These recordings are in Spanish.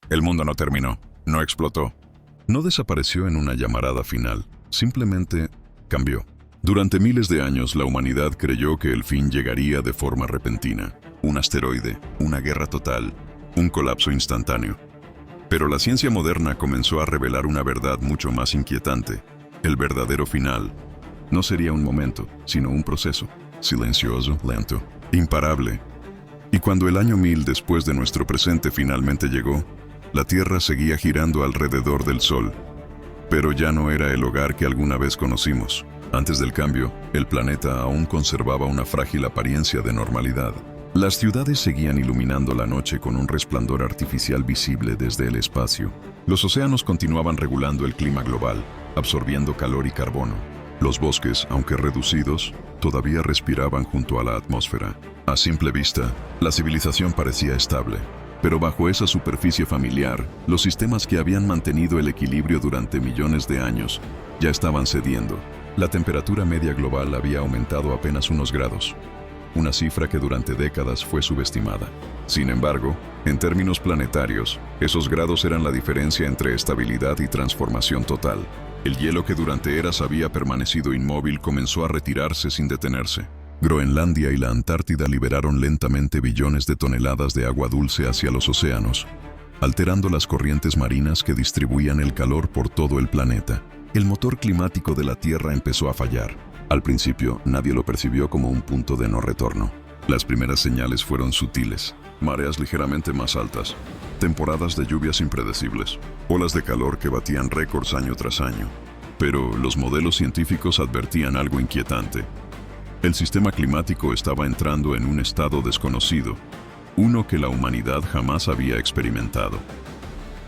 El mundo no terminó, no explotó. No desapareció en una llamarada final, simplemente cambió. Durante miles de años la humanidad creyó que el fin llegaría de forma repentina. Un asteroide, una guerra total, un colapso instantáneo. Pero la ciencia moderna comenzó a revelar una verdad mucho más inquietante. El verdadero final no sería un momento, sino un proceso, silencioso, lento, imparable. Y cuando el año 1000 después de nuestro presente finalmente llegó, la Tierra seguía girando alrededor del Sol. Pero ya no era el hogar que alguna vez conocimos. Antes del cambio, el planeta aún conservaba una frágil apariencia de normalidad. Las ciudades seguían iluminando la noche con un resplandor artificial visible desde el espacio. Los océanos continuaban regulando el clima global, absorbiendo calor y carbono. Los bosques, aunque reducidos, todavía respiraban junto a la atmósfera. A simple vista, la civilización parecía estable. Pero bajo esa superficie familiar, los sistemas que habían mantenido el equilibrio durante millones de años ya estaban cediendo. La temperatura media global había aumentado apenas unos grados, una cifra que durante décadas fue subestimada. Sin embargo, en términos planetarios, esos grados eran la diferencia entre estabilidad y transformación total. El hielo que durante eras había permanecido inmóvil comenzó a retirarse sin detenerse. Groenlandia y la Antártida liberaron lentamente billones de toneladas de agua dulce hacia los océanos, alterando las corrientes marinas que distribuían el calor por todo el planeta. El motor climático de la Tierra empezó a fallar. Al principio, nadie lo percibió como un punto de no retorno. Las primeras señales fueron sutiles. Mareas ligeramente más altas, temporadas de lluvias impredecibles, olas de calor que batían récords año tras año. Pero los modelos científicos advertían algo inquietante. El sistema climático estaba entrando en un estado desconocido, uno que la humanidad jamás había experimentado.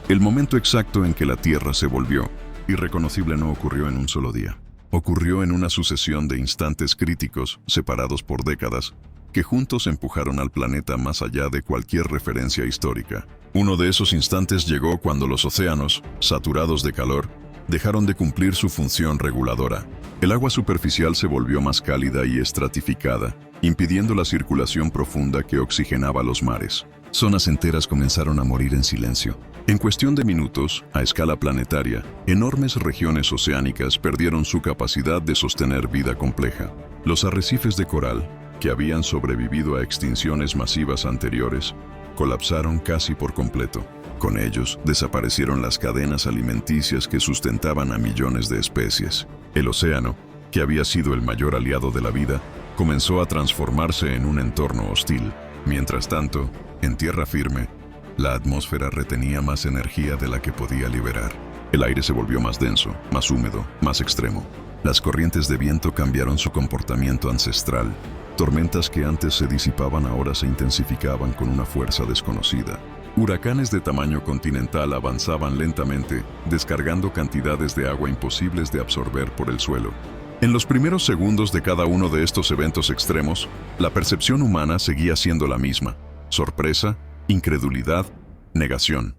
El momento exacto en que la Tierra se volvió irreconocible no ocurrió en un solo día. Ocurrió en una sucesión de instantes críticos, separados por décadas, que juntos empujaron al planeta más allá de cualquier referencia histórica. Uno de esos instantes llegó cuando los océanos, saturados de calor, dejaron de cumplir su función reguladora. El agua superficial se volvió más cálida y estratificada, impidiendo la circulación profunda que oxigenaba los mares. Zonas enteras comenzaron a morir en silencio. En cuestión de minutos, a escala planetaria, enormes regiones oceánicas perdieron su capacidad de sostener vida compleja. Los arrecifes de coral, que habían sobrevivido a extinciones masivas anteriores, colapsaron casi por completo. Con ellos, desaparecieron las cadenas alimenticias que sustentaban a millones de especies. El océano, que había sido el mayor aliado de la vida, comenzó a transformarse en un entorno hostil. Mientras tanto, en tierra firme, la atmósfera retenía más energía de la que podía liberar. El aire se volvió más denso, más húmedo, más extremo. Las corrientes de viento cambiaron su comportamiento ancestral. Tormentas que antes se disipaban ahora se intensificaban con una fuerza desconocida. Huracanes de tamaño continental avanzaban lentamente, descargando cantidades de agua imposibles de absorber por el suelo. En los primeros segundos de cada uno de estos eventos extremos, la percepción humana seguía siendo la misma: sorpresa, incredulidad, negación.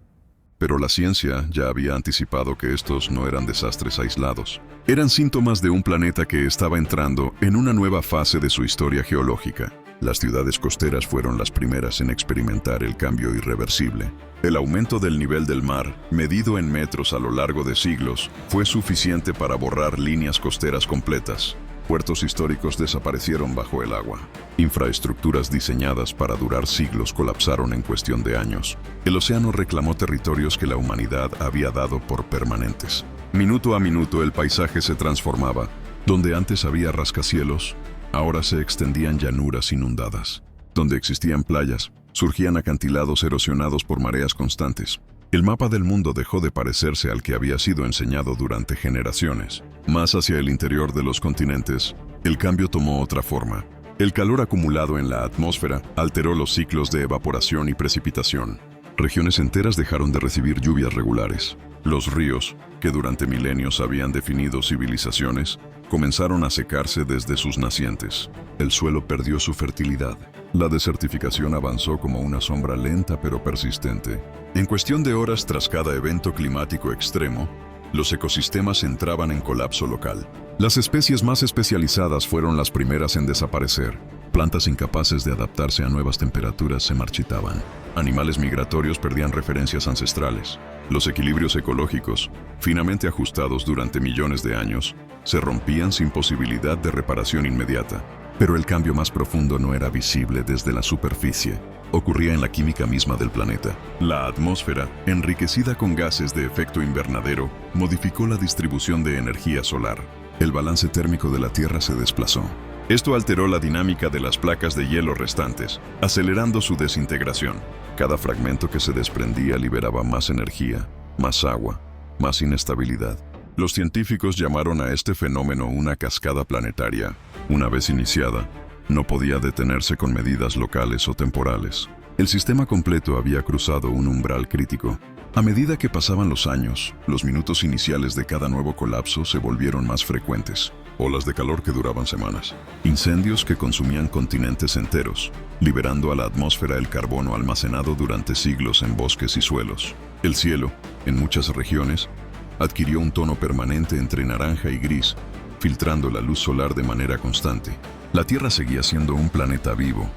Pero la ciencia ya había anticipado que estos no eran desastres aislados. Eran síntomas de un planeta que estaba entrando en una nueva fase de su historia geológica. Las ciudades costeras fueron las primeras en experimentar el cambio irreversible. El aumento del nivel del mar, medido en metros a lo largo de siglos, fue suficiente para borrar líneas costeras completas. Puertos históricos desaparecieron bajo el agua. Infraestructuras diseñadas para durar siglos colapsaron en cuestión de años. El océano reclamó territorios que la humanidad había dado por permanentes. Minuto a minuto el paisaje se transformaba. Donde antes había rascacielos, ahora se extendían llanuras inundadas. Donde existían playas, surgían acantilados erosionados por mareas constantes. El mapa del mundo dejó de parecerse al que había sido enseñado durante generaciones. Más hacia el interior de los continentes, el cambio tomó otra forma. El calor acumulado en la atmósfera alteró los ciclos de evaporación y precipitación. Regiones enteras dejaron de recibir lluvias regulares. Los ríos, que durante milenios habían definido civilizaciones, comenzaron a secarse desde sus nacientes. El suelo perdió su fertilidad. La desertificación avanzó como una sombra lenta pero persistente. En cuestión de horas tras cada evento climático extremo, los ecosistemas entraban en colapso local. Las especies más especializadas fueron las primeras en desaparecer. Plantas incapaces de adaptarse a nuevas temperaturas se marchitaban. Animales migratorios perdían referencias ancestrales. Los equilibrios ecológicos, finamente ajustados durante millones de años, se rompían sin posibilidad de reparación inmediata. Pero el cambio más profundo no era visible desde la superficie. Ocurría en la química misma del planeta. La atmósfera, enriquecida con gases de efecto invernadero, modificó la distribución de energía solar. El balance térmico de la Tierra se desplazó. Esto alteró la dinámica de las placas de hielo restantes, acelerando su desintegración. Cada fragmento que se desprendía liberaba más energía, más agua, más inestabilidad. Los científicos llamaron a este fenómeno una cascada planetaria. Una vez iniciada, no podía detenerse con medidas locales o temporales. El sistema completo había cruzado un umbral crítico. A medida que pasaban los años, los minutos iniciales de cada nuevo colapso se volvieron más frecuentes. Olas de calor que duraban semanas. Incendios que consumían continentes enteros, liberando a la atmósfera el carbono almacenado durante siglos en bosques y suelos. El cielo, en muchas regiones, adquirió un tono permanente entre naranja y gris, filtrando la luz solar de manera constante. La Tierra seguía siendo un planeta vivo,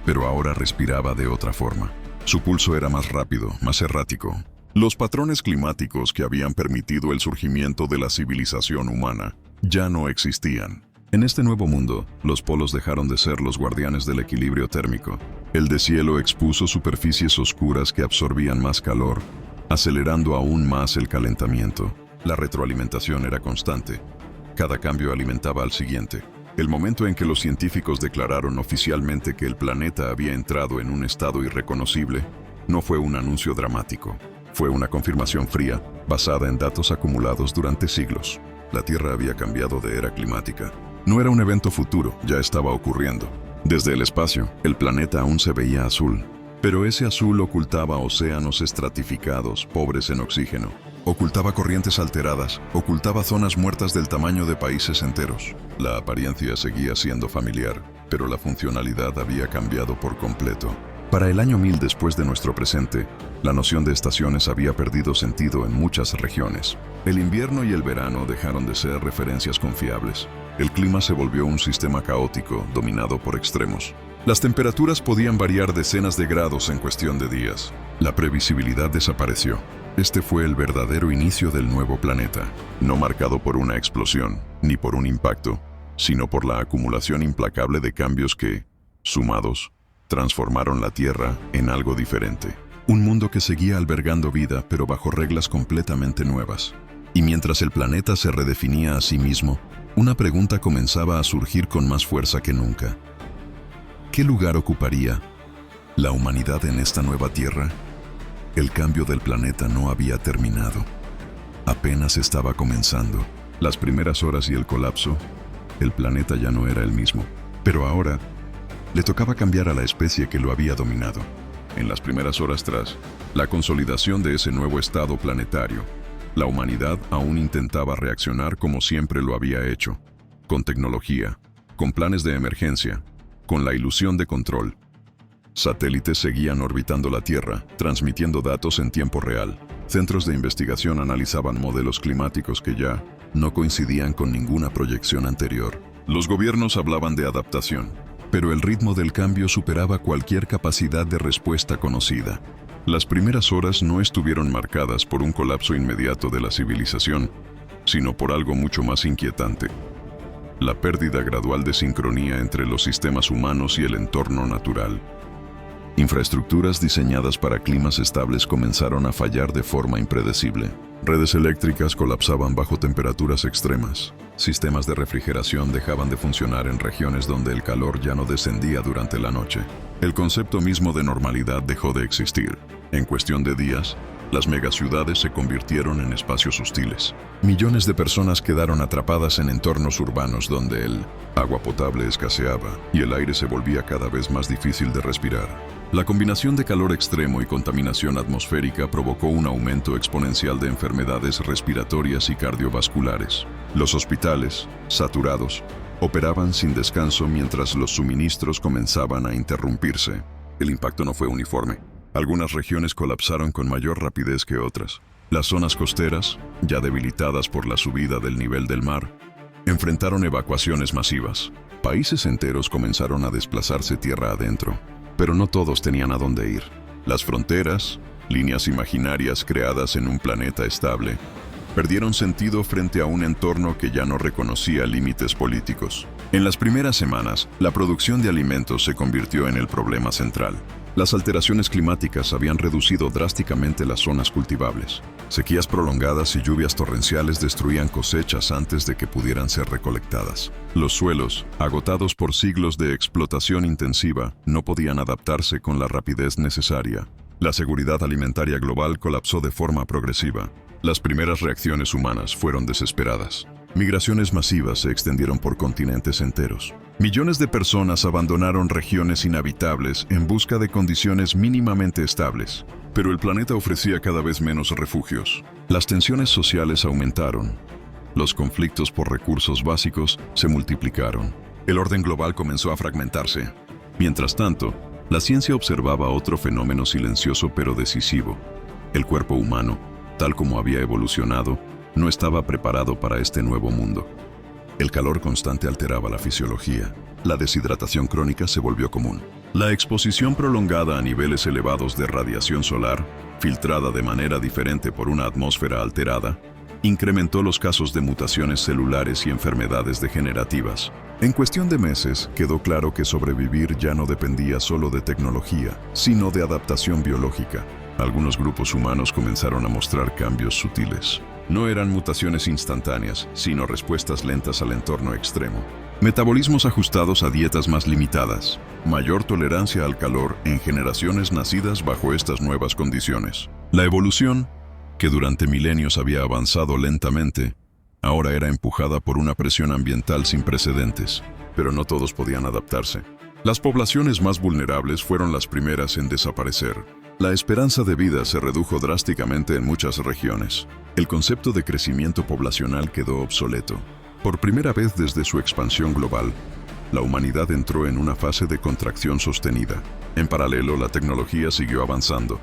pero ahora respiraba de otra forma. Su pulso era más rápido, más errático. Los patrones climáticos que habían permitido el surgimiento de la civilización humana ya no existían. En este nuevo mundo, los polos dejaron de ser los guardianes del equilibrio térmico. El deshielo expuso superficies oscuras que absorbían más calor, acelerando aún más el calentamiento. La retroalimentación era constante. Cada cambio alimentaba al siguiente. El momento en que los científicos declararon oficialmente que el planeta había entrado en un estado irreconocible no fue un anuncio dramático. Fue una confirmación fría, basada en datos acumulados durante siglos. La Tierra había cambiado de era climática. No era un evento futuro, ya estaba ocurriendo. Desde el espacio, el planeta aún se veía azul. Pero ese azul ocultaba océanos estratificados, pobres en oxígeno. Ocultaba corrientes alteradas, ocultaba zonas muertas del tamaño de países enteros. La apariencia seguía siendo familiar, pero la funcionalidad había cambiado por completo. Para el año 1000 después de nuestro presente, la noción de estaciones había perdido sentido en muchas regiones. El invierno y el verano dejaron de ser referencias confiables. El clima se volvió un sistema caótico, dominado por extremos. Las temperaturas podían variar decenas de grados en cuestión de días. La previsibilidad desapareció. Este fue el verdadero inicio del nuevo planeta, no marcado por una explosión, ni por un impacto, sino por la acumulación implacable de cambios que, sumados, transformaron la Tierra en algo diferente. Un mundo que seguía albergando vida, pero bajo reglas completamente nuevas. Y mientras el planeta se redefinía a sí mismo, una pregunta comenzaba a surgir con más fuerza que nunca. ¿Qué lugar ocuparía la humanidad en esta nueva Tierra? El cambio del planeta no había terminado. Apenas estaba comenzando. Las primeras horas y el colapso, el planeta ya no era el mismo. Pero ahora, le tocaba cambiar a la especie que lo había dominado. En las primeras horas tras la consolidación de ese nuevo estado planetario, la humanidad aún intentaba reaccionar como siempre lo había hecho, con tecnología, con planes de emergencia, con la ilusión de control. Satélites seguían orbitando la Tierra, transmitiendo datos en tiempo real. Centros de investigación analizaban modelos climáticos que ya no coincidían con ninguna proyección anterior. Los gobiernos hablaban de adaptación, pero el ritmo del cambio superaba cualquier capacidad de respuesta conocida. Las primeras horas no estuvieron marcadas por un colapso inmediato de la civilización, sino por algo mucho más inquietante: la pérdida gradual de sincronía entre los sistemas humanos y el entorno natural. Infraestructuras diseñadas para climas estables comenzaron a fallar de forma impredecible. Redes eléctricas colapsaban bajo temperaturas extremas. Sistemas de refrigeración dejaban de funcionar en regiones donde el calor ya no descendía durante la noche. El concepto mismo de normalidad dejó de existir. En cuestión de días, las megaciudades se convirtieron en espacios hostiles. Millones de personas quedaron atrapadas en entornos urbanos donde el agua potable escaseaba y el aire se volvía cada vez más difícil de respirar. La combinación de calor extremo y contaminación atmosférica provocó un aumento exponencial de enfermedades respiratorias y cardiovasculares. Los hospitales, saturados, operaban sin descanso mientras los suministros comenzaban a interrumpirse. El impacto no fue uniforme. Algunas regiones colapsaron con mayor rapidez que otras. Las zonas costeras, ya debilitadas por la subida del nivel del mar, enfrentaron evacuaciones masivas. Países enteros comenzaron a desplazarse tierra adentro, pero no todos tenían a dónde ir. Las fronteras, líneas imaginarias creadas en un planeta estable, perdieron sentido frente a un entorno que ya no reconocía límites políticos. En las primeras semanas, la producción de alimentos se convirtió en el problema central. Las alteraciones climáticas habían reducido drásticamente las zonas cultivables. Sequías prolongadas y lluvias torrenciales destruían cosechas antes de que pudieran ser recolectadas. Los suelos, agotados por siglos de explotación intensiva, no podían adaptarse con la rapidez necesaria. La seguridad alimentaria global colapsó de forma progresiva. Las primeras reacciones humanas fueron desesperadas. Migraciones masivas se extendieron por continentes enteros. Millones de personas abandonaron regiones inhabitables en busca de condiciones mínimamente estables. Pero el planeta ofrecía cada vez menos refugios. Las tensiones sociales aumentaron. Los conflictos por recursos básicos se multiplicaron. El orden global comenzó a fragmentarse. Mientras tanto, la ciencia observaba otro fenómeno silencioso pero decisivo. El cuerpo humano, tal como había evolucionado, no estaba preparado para este nuevo mundo. El calor constante alteraba la fisiología. La deshidratación crónica se volvió común. La exposición prolongada a niveles elevados de radiación solar, filtrada de manera diferente por una atmósfera alterada, incrementó los casos de mutaciones celulares y enfermedades degenerativas. En cuestión de meses, quedó claro que sobrevivir ya no dependía solo de tecnología, sino de adaptación biológica. Algunos grupos humanos comenzaron a mostrar cambios sutiles. No eran mutaciones instantáneas, sino respuestas lentas al entorno extremo. Metabolismos ajustados a dietas más limitadas. Mayor tolerancia al calor en generaciones nacidas bajo estas nuevas condiciones. La evolución, que durante milenios había avanzado lentamente, ahora era empujada por una presión ambiental sin precedentes. Pero no todos podían adaptarse. Las poblaciones más vulnerables fueron las primeras en desaparecer. La esperanza de vida se redujo drásticamente en muchas regiones. El concepto de crecimiento poblacional quedó obsoleto. Por primera vez desde su expansión global, la humanidad entró en una fase de contracción sostenida. En paralelo, la tecnología siguió avanzando,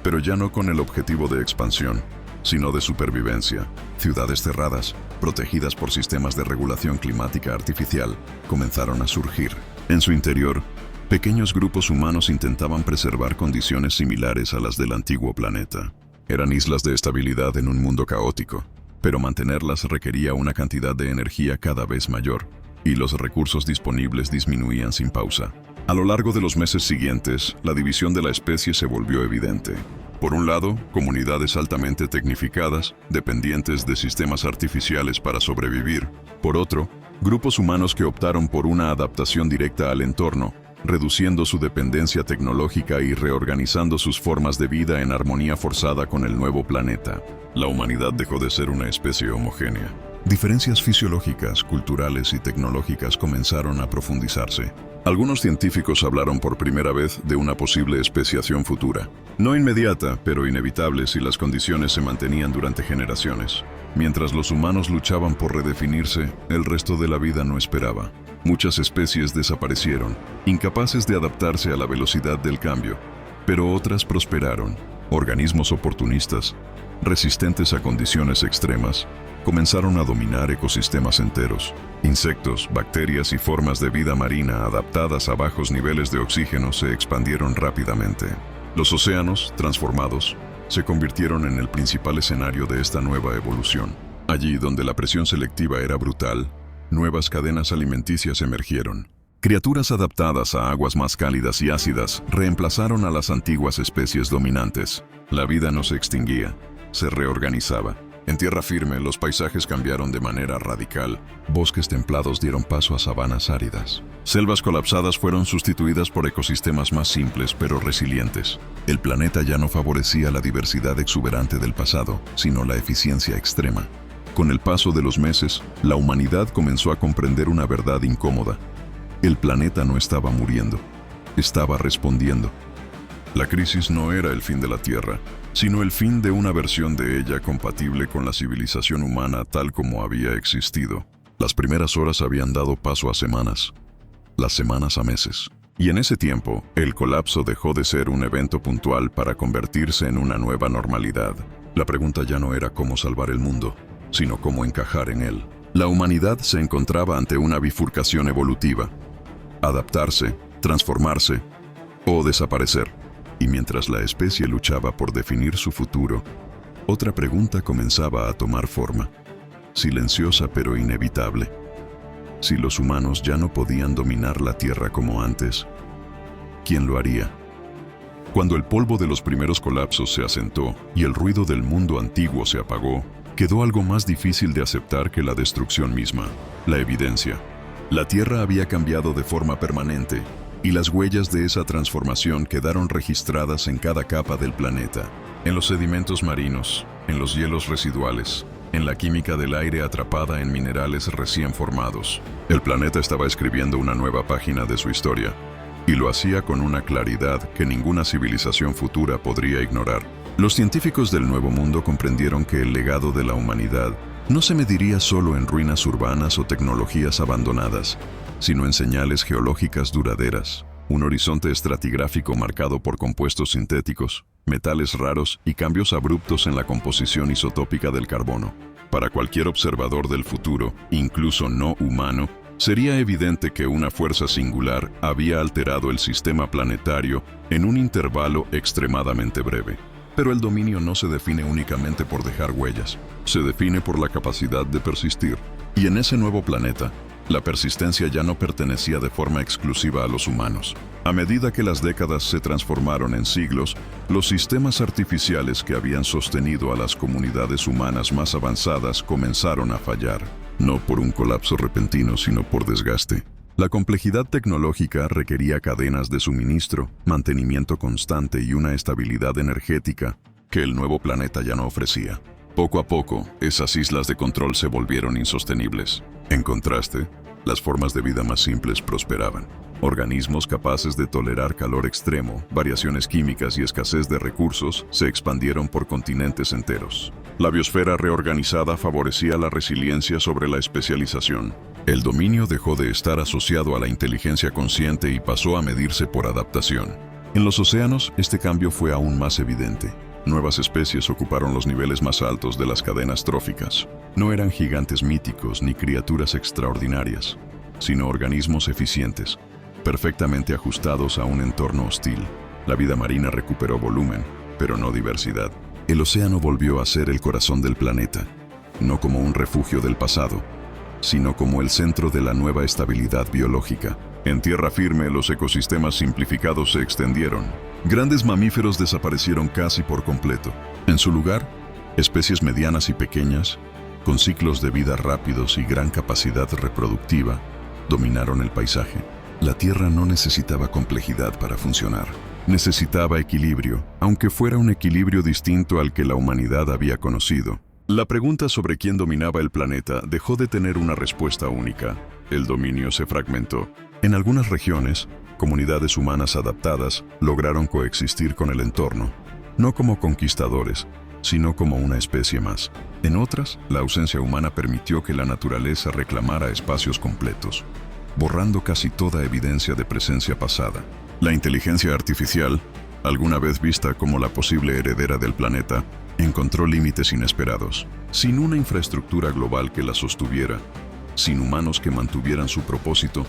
pero ya no con el objetivo de expansión, sino de supervivencia. Ciudades cerradas, protegidas por sistemas de regulación climática artificial, comenzaron a surgir. En su interior, pequeños grupos humanos intentaban preservar condiciones similares a las del antiguo planeta. Eran islas de estabilidad en un mundo caótico, pero mantenerlas requería una cantidad de energía cada vez mayor, y los recursos disponibles disminuían sin pausa. A lo largo de los meses siguientes, la división de la especie se volvió evidente. Por un lado, comunidades altamente tecnificadas, dependientes de sistemas artificiales para sobrevivir. Por otro, grupos humanos que optaron por una adaptación directa al entorno, reduciendo su dependencia tecnológica y reorganizando sus formas de vida en armonía forzada con el nuevo planeta. La humanidad dejó de ser una especie homogénea. Diferencias fisiológicas, culturales y tecnológicas comenzaron a profundizarse. Algunos científicos hablaron por primera vez de una posible especiación futura. No inmediata, pero inevitable si las condiciones se mantenían durante generaciones. Mientras los humanos luchaban por redefinirse, el resto de la vida no esperaba. Muchas especies desaparecieron, incapaces de adaptarse a la velocidad del cambio, pero otras prosperaron. Organismos oportunistas, resistentes a condiciones extremas, comenzaron a dominar ecosistemas enteros. Insectos, bacterias y formas de vida marina adaptadas a bajos niveles de oxígeno se expandieron rápidamente. Los océanos, transformados, se convirtieron en el principal escenario de esta nueva evolución. Allí donde la presión selectiva era brutal, nuevas cadenas alimenticias emergieron. Criaturas adaptadas a aguas más cálidas y ácidas reemplazaron a las antiguas especies dominantes. La vida no se extinguía, se reorganizaba. En tierra firme, los paisajes cambiaron de manera radical. Bosques templados dieron paso a sabanas áridas. Selvas colapsadas fueron sustituidas por ecosistemas más simples pero resilientes. El planeta ya no favorecía la diversidad exuberante del pasado, sino la eficiencia extrema. Con el paso de los meses, la humanidad comenzó a comprender una verdad incómoda. El planeta no estaba muriendo, estaba respondiendo. La crisis no era el fin de la Tierra, sino el fin de una versión de ella compatible con la civilización humana tal como había existido. Las primeras horas habían dado paso a semanas, las semanas a meses. Y en ese tiempo, el colapso dejó de ser un evento puntual para convertirse en una nueva normalidad. La pregunta ya no era cómo salvar el mundo, sino cómo encajar en él. La humanidad se encontraba ante una bifurcación evolutiva: adaptarse, transformarse o desaparecer. Y mientras la especie luchaba por definir su futuro, otra pregunta comenzaba a tomar forma, silenciosa pero inevitable. Si los humanos ya no podían dominar la Tierra como antes, ¿quién lo haría? Cuando el polvo de los primeros colapsos se asentó y el ruido del mundo antiguo se apagó, quedó algo más difícil de aceptar que la destrucción misma: la evidencia. La Tierra había cambiado de forma permanente, y las huellas de esa transformación quedaron registradas en cada capa del planeta, en los sedimentos marinos, en los hielos residuales, en la química del aire atrapada en minerales recién formados. El planeta estaba escribiendo una nueva página de su historia, y lo hacía con una claridad que ninguna civilización futura podría ignorar. Los científicos del Nuevo Mundo comprendieron que el legado de la humanidad no se mediría solo en ruinas urbanas o tecnologías abandonadas, sino en señales geológicas duraderas, un horizonte estratigráfico marcado por compuestos sintéticos, metales raros y cambios abruptos en la composición isotópica del carbono. Para cualquier observador del futuro, incluso no humano, sería evidente que una fuerza singular había alterado el sistema planetario en un intervalo extremadamente breve. Pero el dominio no se define únicamente por dejar huellas, se define por la capacidad de persistir. Y en ese nuevo planeta, la persistencia ya no pertenecía de forma exclusiva a los humanos. A medida que las décadas se transformaron en siglos, los sistemas artificiales que habían sostenido a las comunidades humanas más avanzadas comenzaron a fallar, no por un colapso repentino, sino por desgaste. La complejidad tecnológica requería cadenas de suministro, mantenimiento constante y una estabilidad energética que el nuevo planeta ya no ofrecía. Poco a poco, esas islas de control se volvieron insostenibles. En contraste, las formas de vida más simples prosperaban. Organismos capaces de tolerar calor extremo, variaciones químicas y escasez de recursos se expandieron por continentes enteros. La biosfera reorganizada favorecía la resiliencia sobre la especialización. El dominio dejó de estar asociado a la inteligencia consciente y pasó a medirse por adaptación. En los océanos, este cambio fue aún más evidente. Nuevas especies ocuparon los niveles más altos de las cadenas tróficas. No eran gigantes míticos ni criaturas extraordinarias, sino organismos eficientes, perfectamente ajustados a un entorno hostil. La vida marina recuperó volumen, pero no diversidad. El océano volvió a ser el corazón del planeta, no como un refugio del pasado, sino como el centro de la nueva estabilidad biológica. En tierra firme, los ecosistemas simplificados se extendieron. Grandes mamíferos desaparecieron casi por completo. En su lugar, especies medianas y pequeñas, con ciclos de vida rápidos y gran capacidad reproductiva, dominaron el paisaje. La Tierra no necesitaba complejidad para funcionar. Necesitaba equilibrio, aunque fuera un equilibrio distinto al que la humanidad había conocido. La pregunta sobre quién dominaba el planeta dejó de tener una respuesta única. El dominio se fragmentó. En algunas regiones, comunidades humanas adaptadas lograron coexistir con el entorno, no como conquistadores, sino como una especie más. En otras, la ausencia humana permitió que la naturaleza reclamara espacios completos, borrando casi toda evidencia de presencia pasada. La inteligencia artificial, alguna vez vista como la posible heredera del planeta, encontró límites inesperados. Sin una infraestructura global que la sostuviera, sin humanos que mantuvieran su propósito,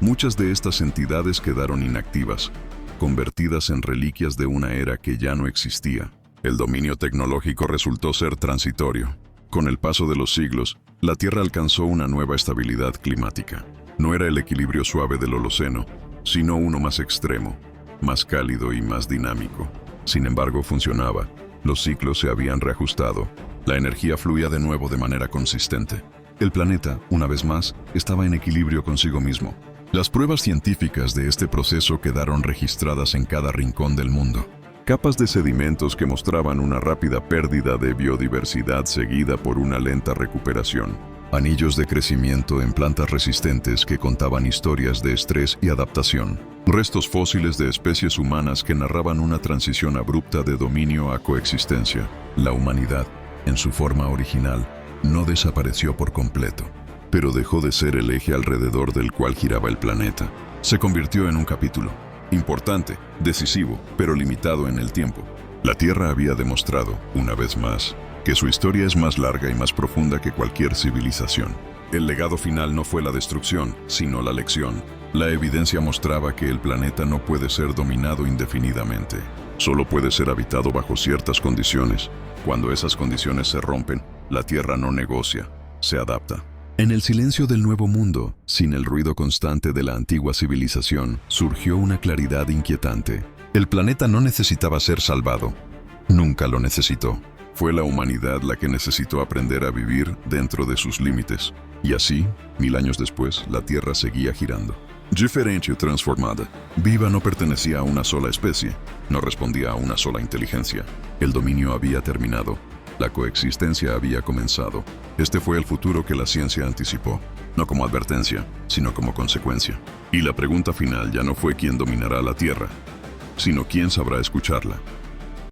muchas de estas entidades quedaron inactivas, convertidas en reliquias de una era que ya no existía. El dominio tecnológico resultó ser transitorio. Con el paso de los siglos, la Tierra alcanzó una nueva estabilidad climática. No era el equilibrio suave del Holoceno, sino uno más extremo, más cálido y más dinámico. Sin embargo, funcionaba. Los ciclos se habían reajustado. La energía fluía de nuevo de manera consistente. El planeta, una vez más, estaba en equilibrio consigo mismo. Las pruebas científicas de este proceso quedaron registradas en cada rincón del mundo. Capas de sedimentos que mostraban una rápida pérdida de biodiversidad seguida por una lenta recuperación. Anillos de crecimiento en plantas resistentes que contaban historias de estrés y adaptación. Restos fósiles de especies humanas que narraban una transición abrupta de dominio a coexistencia. La humanidad, en su forma original, no desapareció por completo, pero dejó de ser el eje alrededor del cual giraba el planeta. Se convirtió en un capítulo, importante, decisivo, pero limitado en el tiempo. La Tierra había demostrado, una vez más, que su historia es más larga y más profunda que cualquier civilización. El legado final no fue la destrucción, sino la lección. La evidencia mostraba que el planeta no puede ser dominado indefinidamente. Solo puede ser habitado bajo ciertas condiciones. Cuando esas condiciones se rompen, la Tierra no negocia, se adapta. En el silencio del nuevo mundo, sin el ruido constante de la antigua civilización, surgió una claridad inquietante. El planeta no necesitaba ser salvado. Nunca lo necesitó. Fue la humanidad la que necesitó aprender a vivir dentro de sus límites. Y así, 1000 años después, la Tierra seguía girando. Diferente y transformada. Viva no pertenecía a una sola especie, no respondía a una sola inteligencia. El dominio había terminado. La coexistencia había comenzado. Este fue el futuro que la ciencia anticipó, no como advertencia, sino como consecuencia. Y la pregunta final ya no fue quién dominará la Tierra, sino quién sabrá escucharla.